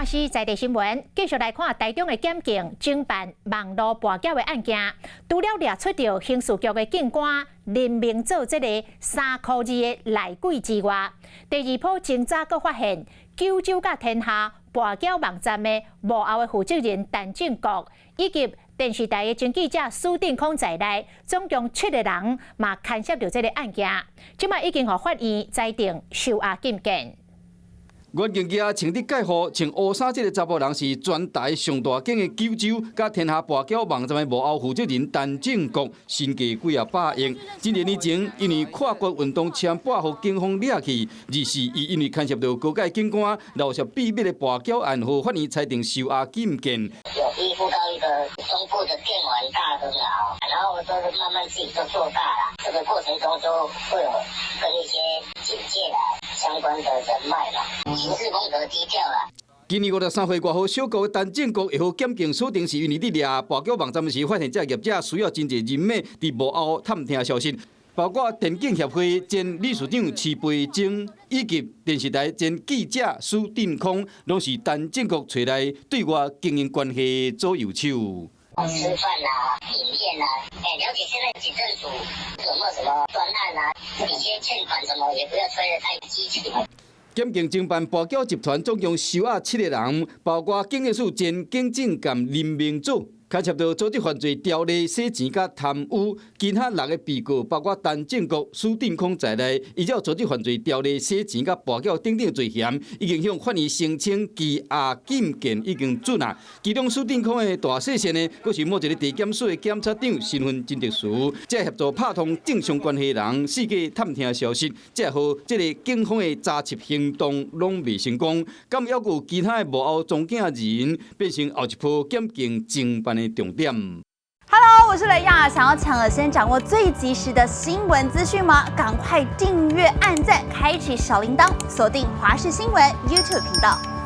是在地新闻，继续来看台中的检警侦办网络跋筊的案件，除了掠出着刑事局的警官林明祖这个3块2的内鬼之外，第二波侦查阁发现九州甲天下跋筊网站的幕后的负责人陈正国，以及电视台的前记者苏定康在内，总共7个人嘛牵涉到这个案件，即卖已经予法院裁定收押禁见。 原警家穿得介好，穿乌衫，这个查甫人是全台上大警的九州甲天下跋筊网站的幕后负责人陈正国，身价几百亿。几年前，因为跨国运动枪把予警方掠去，24伊因为牵涉到高阶警官漏泄秘密的跋筊案，和法院裁定收押禁见。有依附到一个中部的电玩大亨啊，然后就是慢慢自己就做大了。这个过程中就会有跟一些警界相关的人脉嘛。 行事风格低调啦。今年53岁外号小国的陈正国，会和检警锁定是因为伫掠跋筊网站时，发现这业者需要真侪人马伫幕后探听消息，包括电竞协会前理事长池培正，以及电视台前记者苏定康，拢是陈正国找来对外经营关系左右手。 吃饭啊，影片啊，了解现在警政署有没有什么专案啊，一些欠款什么也不要催得太激情。 检警侦办跋筊集团总共收押7个人，包括警察署前警政监林明祖，牵涉到组织犯罪、条例、洗钱甲贪污。其他6个被告，包括陈正国、苏定康在内，依照组织犯罪、条例、洗钱甲跋筊等等罪嫌，已经向法院申请羁押禁见，已经准啊。其中苏定康的大细线呢，阁是某一个地检署的检察长，身份真特殊，才协助拍通正常关系人，四界探听消息，才和这个警方的查缉行动拢未成功。敢要求其他的幕后中间人，变成后一波检警侦办的重点。 Hello， 我是雷亚，想要抢了先掌握最及时的新闻资讯吗？赶快订阅、按赞、开启小铃铛，锁定华视新闻 YouTube 频道。